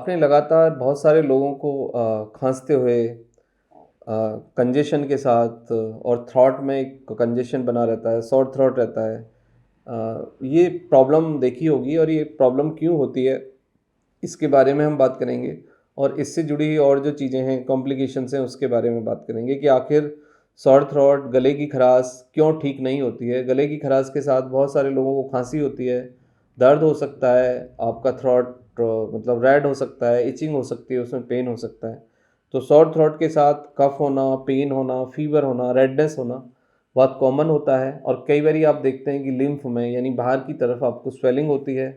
आपने लगातार बहुत सारे लोगों को खांसते हुए कंजेशन के साथ और थ्रॉट में एक कंजेशन बना रहता है, सॉर थ्रॉट रहता है। ये प्रॉब्लम देखी होगी और ये प्रॉब्लम क्यों होती है, इसके बारे में हम बात करेंगे। और इससे जुड़ी हुई और जो चीज़ें हैं, कॉम्प्लिकेशंस हैं, उसके बारे में बात करेंगे कि आखिर सॉर थ्रॉट, गले की खराश क्यों ठीक नहीं होती है। गले की खराश के साथ बहुत सारे लोगों को खांसी होती है, दर्द हो सकता है, आपका थ्रॉट मतलब रेड हो सकता है, इचिंग हो सकती है, उसमें पेन हो सकता है। तो सॉर थ्रॉट के साथ कफ होना, पेन होना, फीवर होना, रेडनेस होना बहुत कॉमन होता है। और कई बार आप देखते हैं कि लिम्फ में यानी बाहर की तरफ आपको स्वेलिंग होती है,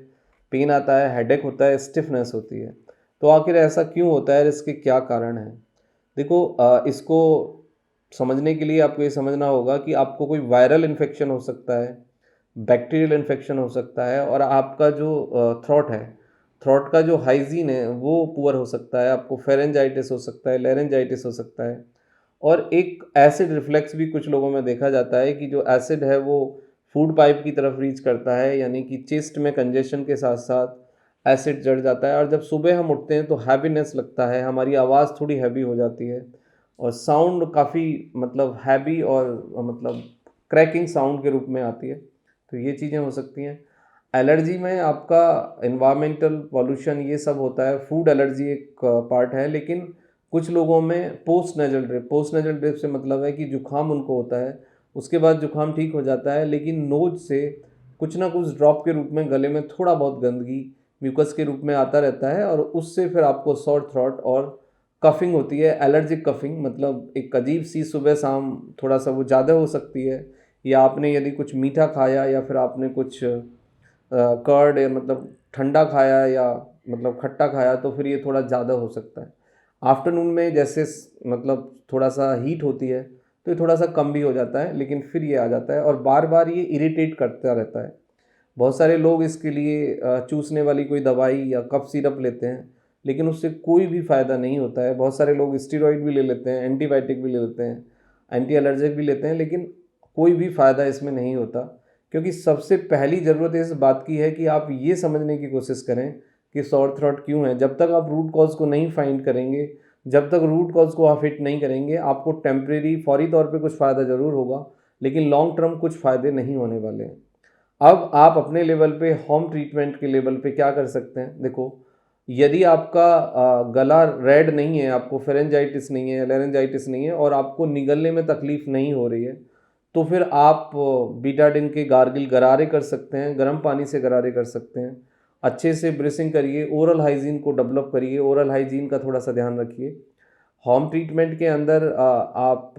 पेन आता है, हेडेक होता है, स्टिफनेस होती है। तो आखिर ऐसा क्यों होता है और इसके क्या कारण हैं? देखो, इसको समझने के लिए आपको ये समझना होगा कि आपको कोई वायरल इन्फेक्शन हो सकता है, बैक्टीरियल इन्फेक्शन हो सकता है, और आपका जो थ्रॉट है, थ्रॉट का जो हाइजीन है वो पुअर हो सकता है। आपको फेरेंजाइटिस हो सकता है, लेरेंजाइटिस हो सकता है। और एक एसिड रिफ्लेक्स भी कुछ लोगों में देखा जाता है कि जो एसिड है वो फूड पाइप की तरफ रीच करता है, यानी कि चेस्ट में कंजेशन के साथ साथ एसिड चढ़ जाता है। और जब सुबह हम उठते हैं तो हैवीनेस लगता है, हमारी आवाज़ थोड़ी हैवी हो जाती है और साउंड काफ़ी मतलब हैवी और मतलब क्रैकिंग साउंड के रूप में आती है। तो ये चीज़ें हो सकती हैं। एलर्जी में आपका एनवायरमेंटल पॉल्यूशन ये सब होता है, फूड एलर्जी एक पार्ट है। लेकिन कुछ लोगों में पोस्ट नेजल ड्रिप से मतलब है कि जुकाम उनको होता है, उसके बाद जुकाम ठीक हो जाता है, लेकिन नोज से कुछ ना कुछ ड्रॉप के रूप में गले में थोड़ा बहुत गंदगी म्यूकस के रूप में आता रहता है, और उससे फिर आपको सॉर थ्रॉट और कफिंग होती है। एलर्जिक कफिंग मतलब एक अजीब सी सुबह शाम थोड़ा सा वो ज़्यादा हो सकती है, या आपने यदि कुछ मीठा खाया या फिर आपने कुछ कर्ड या मतलब ठंडा खाया या मतलब खट्टा खाया तो फिर ये थोड़ा ज़्यादा हो सकता है। आफ्टरनून में जैसे मतलब थोड़ा सा हीट होती है तो ये थोड़ा सा कम भी हो जाता है, लेकिन फिर ये आ जाता है और बार बार ये इरिटेट करता रहता है। बहुत सारे लोग इसके लिए चूसने वाली कोई दवाई या कफ सिरप लेते हैं, लेकिन उससे कोई भी फ़ायदा नहीं होता है। बहुत सारे लोग स्टेरॉइड भी ले लेते हैं, एंटीबायोटिक भी ले लेते हैं, एंटी एलर्जिक भी लेते हैं, लेकिन कोई भी फ़ायदा इसमें नहीं होता। क्योंकि सबसे पहली ज़रूरत इस बात की है कि आप ये समझने की कोशिश करें कि सॉर थ्रॉट क्यों है। जब तक आप रूट कॉज को नहीं फाइंड करेंगे, जब तक रूट कॉज को आप हिट नहीं करेंगे, आपको टेम्परेरी फौरी तौर पे कुछ फ़ायदा ज़रूर होगा, लेकिन लॉन्ग टर्म कुछ फ़ायदे नहीं होने वाले हैं। अब आप अपने लेवल पे होम ट्रीटमेंट के लेवल पे क्या कर सकते हैं? देखो, यदि आपका गला रेड नहीं है, आपको फेरेंजाइटिस नहीं है, लेरेंजाइटिस नहीं है, और आपको निगलने में तकलीफ़ नहीं हो रही है, तो फिर आप बीटाडिन के गार्गिल गरारे कर सकते हैं, गर्म पानी से गरारे कर सकते हैं। अच्छे से ब्रिसिंग करिए, ओरल हाइजीन को डेवलप करिए, ओरल हाइजीन का थोड़ा सा ध्यान रखिए। होम ट्रीटमेंट के अंदर आप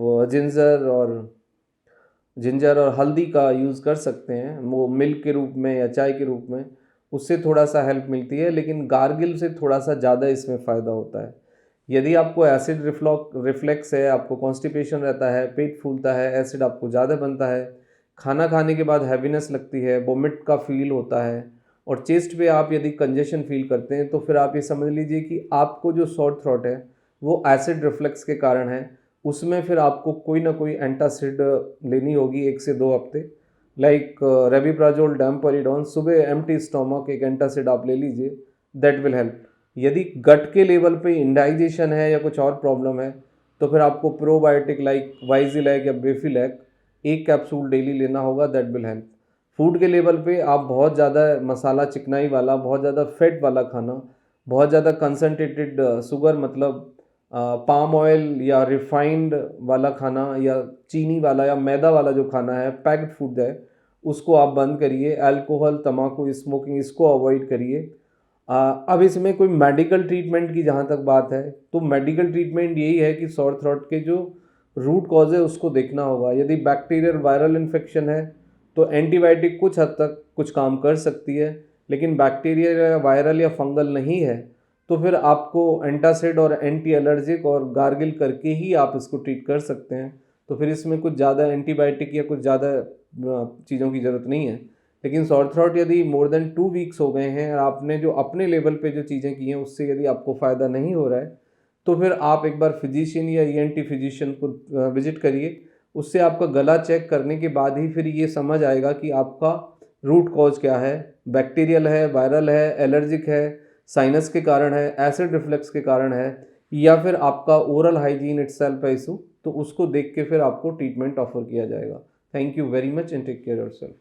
जिंजर और हल्दी का यूज़ कर सकते हैं, वो मिल्क के रूप में या चाय के रूप में, उससे थोड़ा सा हेल्प मिलती है। लेकिन गार्गिल से थोड़ा सा ज़्यादा इसमें फ़ायदा होता है। यदि आपको एसिड रिफ्लेक्स है, आपको कॉन्स्टिपेशन रहता है, पेट फूलता है, एसिड आपको ज़्यादा बनता है, खाना खाने के बाद हैवीनेस लगती है, वोमिट का फील होता है, और चेस्ट पे आप यदि कंजेशन फील करते हैं, तो फिर आप ये समझ लीजिए कि आपको जो सॉर थ्रॉट है वो एसिड रिफ्लेक्स के कारण है। उसमें फिर आपको कोई ना कोई एंटासिड लेनी होगी 1 से 2 हफ्ते, लाइक रेबिप्राजोल, डैम्परिडोन। सुबह एम्प्टी स्टोमक एक एंटासिड आप ले लीजिए, दैट विल हेल्प। यदि गट के लेवल पे इंडाइजेशन है या कुछ और प्रॉब्लम है, तो फिर आपको प्रोबायोटिक लाइक वाइजिलैक या बेफिलैक 1 कैप्सूल डेली लेना होगा, दैट विल हेल्प। फूड के लेवल पे आप बहुत ज़्यादा मसाला चिकनाई वाला, बहुत ज़्यादा फैट वाला खाना, बहुत ज़्यादा कंसनट्रेटेड शुगर मतलब पाम ऑयल या रिफाइंड वाला खाना, या चीनी वाला या मैदा वाला जो खाना है, पैक्ड फूड है, उसको आप बंद करिए। अल्कोहल, तम्बाकू, स्मोकिंग, इसको अवॉइड करिए। अब इसमें कोई मेडिकल ट्रीटमेंट की जहाँ तक बात है, तो मेडिकल ट्रीटमेंट यही है कि सॉर थ्रॉट के जो रूट कॉज है उसको देखना होगा। यदि बैक्टीरियल वायरल इन्फेक्शन है तो एंटीबायोटिक कुछ हद तक कुछ काम कर सकती है, लेकिन बैक्टीरियल या वायरल या फंगल नहीं है तो फिर आपको एंटासिड और एंटी एलर्जिक और गार्गिल करके ही आप इसको ट्रीट कर सकते हैं। तो फिर इसमें कुछ ज़्यादा एंटीबायोटिक या कुछ ज़्यादा चीज़ों की ज़रूरत नहीं है। लेकिन सॉर थ्रॉट यदि मोर देन 2 वीक्स हो गए हैं और आपने जो अपने लेवल पे जो चीज़ें की हैं उससे यदि आपको फ़ायदा नहीं हो रहा है, तो फिर आप एक बार फिजिशियन या ईएनटी फिजिशियन को विजिट करिए। उससे आपका गला चेक करने के बाद ही फिर ये समझ आएगा कि आपका रूट कॉज क्या है, बैक्टीरियल है, वायरल है, एलर्जिक है, साइनस के कारण है, एसिड रिफ्लक्स के कारण है, या फिर आपका ओरल हाइजीन इटसेल्फ है इशू, तो उसको देख के फिर आपको ट्रीटमेंट ऑफर किया जाएगा। Thank you very much and take care yourself.